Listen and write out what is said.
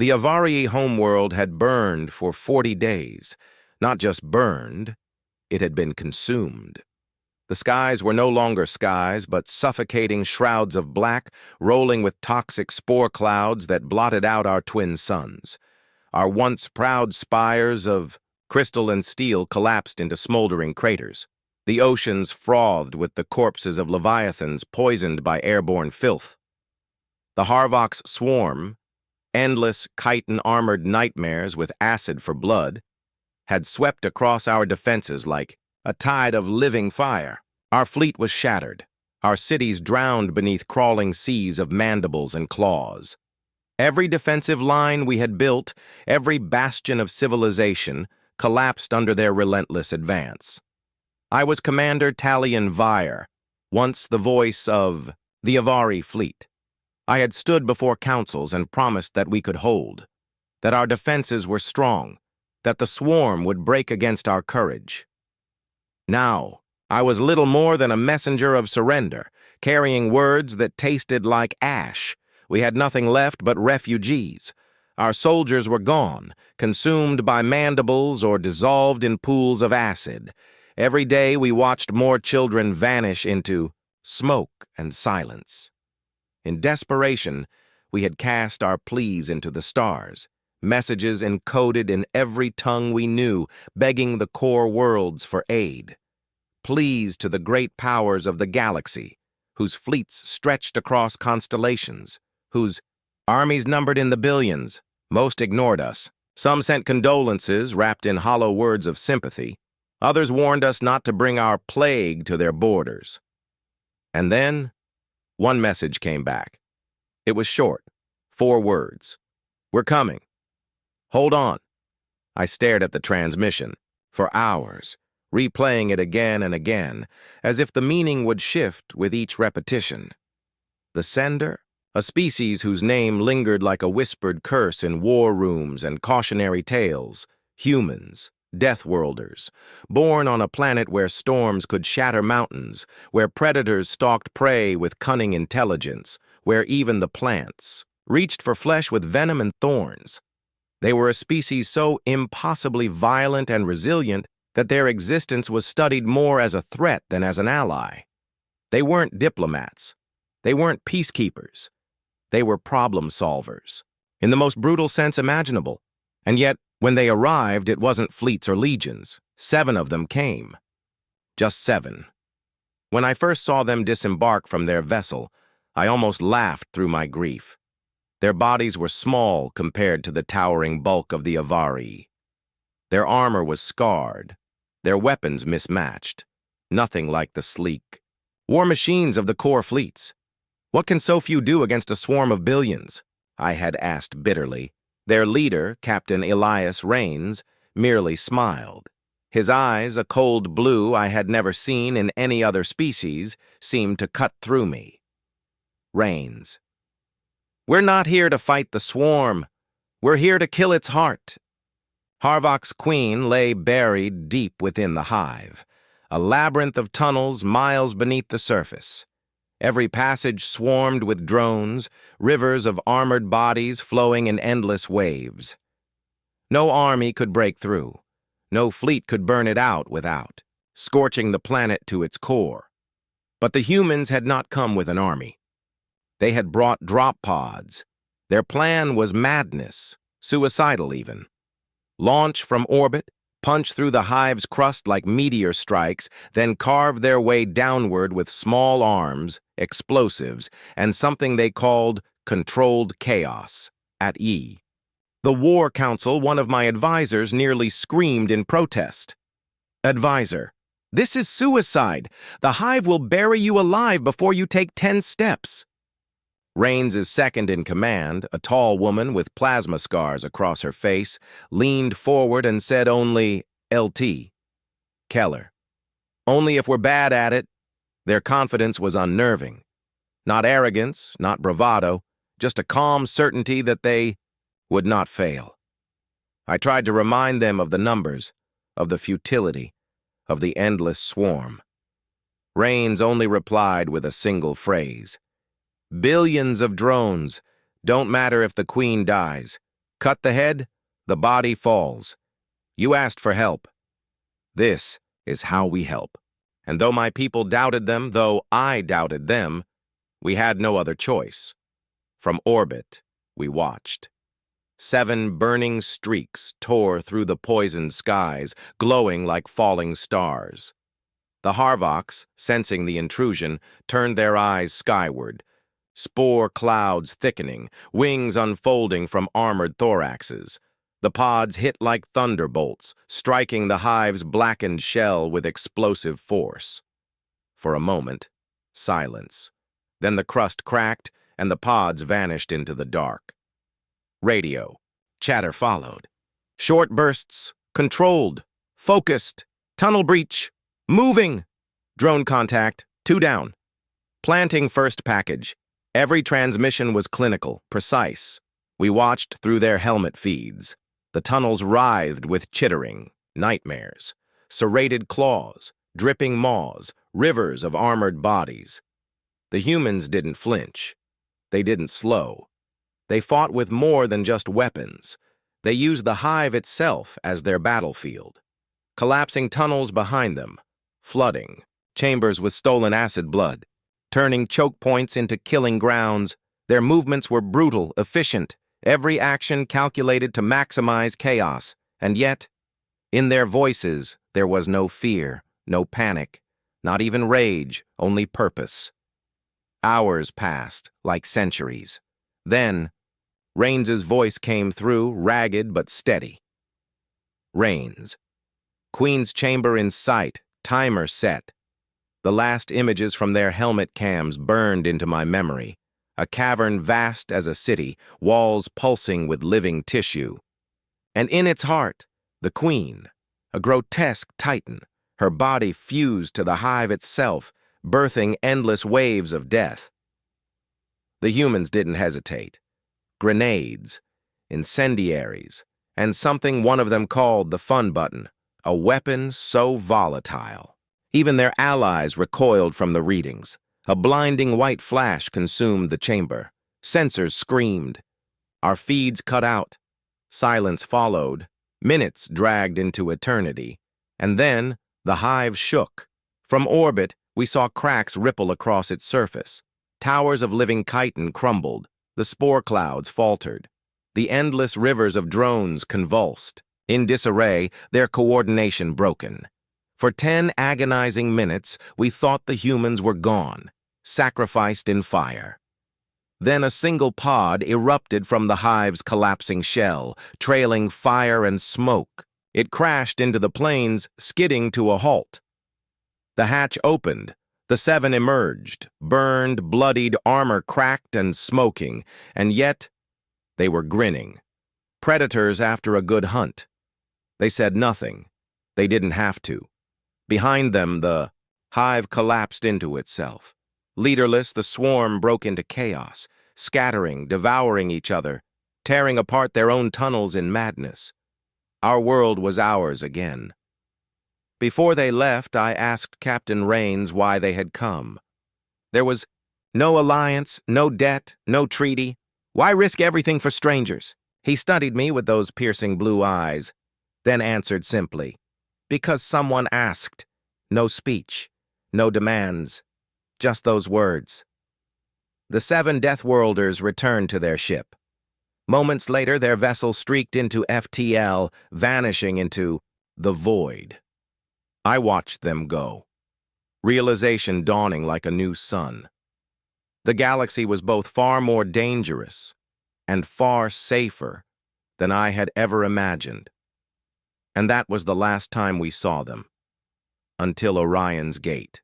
The Avari homeworld had burned for 40 days. Not just burned, it had been consumed. The skies were no longer skies, but suffocating shrouds of black, rolling with toxic spore clouds that blotted out our twin suns. Our once proud spires of crystal and steel collapsed into smoldering craters. The oceans frothed with the corpses of leviathans poisoned by airborne filth. The Harvox swarm, endless chitin-armored nightmares with acid for blood, had swept across our defenses like a tide of living fire. Our fleet was shattered, our cities drowned beneath crawling seas of mandibles and claws. Every defensive line we had built, every bastion of civilization, collapsed under their relentless advance. I was Commander Talion Vire, once the voice of the Avari fleet. I had stood before councils and promised that we could hold, that our defenses were strong, that the swarm would break against our courage. Now, I was little more than a messenger of surrender, carrying words that tasted like ash. We had nothing left but refugees. Our soldiers were gone, consumed by mandibles or dissolved in pools of acid. Every day we watched more children vanish into smoke and silence. In desperation, we had cast our pleas into the stars, messages encoded in every tongue we knew, begging the core worlds for aid. Pleas to the great powers of the galaxy, whose fleets stretched across constellations, whose armies numbered in the billions. Most ignored us. Some sent condolences wrapped in hollow words of sympathy. Others warned us not to bring our plague to their borders. And then, one message came back. It was short, 4 words. "We're coming. Hold on." I stared at the transmission for hours, replaying it again and again, as if the meaning would shift with each repetition. The sender, a species whose name lingered like a whispered curse in war rooms and cautionary tales, humans, Deathworlders, born on a planet where storms could shatter mountains, where predators stalked prey with cunning intelligence, where even the plants reached for flesh with venom and thorns. They were a species so impossibly violent and resilient that their existence was studied more as a threat than as an ally. They weren't diplomats. They weren't peacekeepers. They were problem solvers, in the most brutal sense imaginable. And yet, when they arrived, it wasn't fleets or legions. 7 of them came. Just 7. When I first saw them disembark from their vessel, I almost laughed through my grief. Their bodies were small compared to the towering bulk of the Avari. Their armor was scarred, their weapons mismatched, nothing like the sleek war machines of the core fleets. What can so few do against a swarm of billions? I had asked bitterly. Their leader, Captain Elias Rains, merely smiled. His eyes, a cold blue I had never seen in any other species, seemed to cut through me. Rains. "We're not here to fight the swarm. We're here to kill its heart." Harvox's queen lay buried deep within the hive, a labyrinth of tunnels miles beneath the surface. Every passage swarmed with drones, rivers of armored bodies flowing in endless waves. No army could break through. No fleet could burn it out without, scorching the planet to its core. But the humans had not come with an army. They had brought drop pods. Their plan was madness, suicidal even. Launch from orbit, punch through the hive's crust like meteor strikes, then carve their way downward with small arms, explosives, and something they called controlled chaos, at E. The War Council, one of my advisors, nearly screamed in protest. "Advisor, this is suicide. The hive will bury you alive before you take 10 steps. Rains' second in command, a tall woman with plasma scars across her face, leaned forward and said only, "LT. Keller. Only if we're bad at it." Their confidence was unnerving. Not arrogance, not bravado, just a calm certainty that they would not fail. I tried to remind them of the numbers, of the futility, of the endless swarm. Rains only replied with a single phrase. "Billions of drones. Don't matter if the queen dies. Cut the head, the body falls. You asked for help. This is how we help. And though my people doubted them, though I doubted them, we had no other choice. From orbit, we watched. 7 burning streaks tore through the poisoned skies, glowing like falling stars. The Harvoks, sensing the intrusion, turned their eyes skyward, spore clouds thickening, wings unfolding from armored thoraxes. The pods hit like thunderbolts, striking the hive's blackened shell with explosive force. For a moment, silence. Then the crust cracked, and the pods vanished into the dark. Radio. Chatter followed. Short bursts. Controlled. Focused. Tunnel breach. Moving. Drone contact. 2 down. Planting first package. Every transmission was clinical, precise. We watched through their helmet feeds. The tunnels writhed with chittering, nightmares, serrated claws, dripping maws, rivers of armored bodies. The humans didn't flinch. They didn't slow. They fought with more than just weapons. They used the hive itself as their battlefield, collapsing tunnels behind them, flooding chambers with stolen acid blood, turning choke points into killing grounds. Their movements were brutal, efficient, every action calculated to maximize chaos. And yet, in their voices, there was no fear, no panic, not even rage, only purpose. Hours passed, like centuries. Then, Raines's voice came through, ragged but steady. Raines. Queen's chamber in sight, timer set. The last images from their helmet cams burned into my memory. A cavern vast as a city, walls pulsing with living tissue. And in its heart, the Queen, a grotesque titan, her body fused to the hive itself, birthing endless waves of death. The humans didn't hesitate. Grenades, incendiaries, and something one of them called the fun button, a weapon so volatile. Even their allies recoiled from the readings. A blinding white flash consumed the chamber. Sensors screamed. Our feeds cut out. Silence followed. Minutes dragged into eternity. And then the hive shook. From orbit, we saw cracks ripple across its surface. Towers of living chitin crumbled. The spore clouds faltered. The endless rivers of drones convulsed. In disarray, their coordination broken. For 10 agonizing minutes, we thought the humans were gone, sacrificed in fire. Then a single pod erupted from the hive's collapsing shell, trailing fire and smoke. It crashed into the plains, skidding to a halt. The hatch opened. The 7 emerged, burned, bloodied, armor cracked and smoking, and yet they were grinning. Predators after a good hunt. They said nothing. They didn't have to. Behind them, the hive collapsed into itself. Leaderless, the swarm broke into chaos, scattering, devouring each other, tearing apart their own tunnels in madness. Our world was ours again. Before they left, I asked Captain Raines why they had come. There was no alliance, no debt, no treaty. Why risk everything for strangers? He studied me with those piercing blue eyes, then answered simply, because someone asked. No speech, no demands, just those words. The 7 Deathworlders returned to their ship. Moments later, their vessel streaked into FTL, vanishing into the void. I watched them go, realization dawning like a new sun. The galaxy was both far more dangerous and far safer than I had ever imagined. And that was the last time we saw them, until Orion's gate.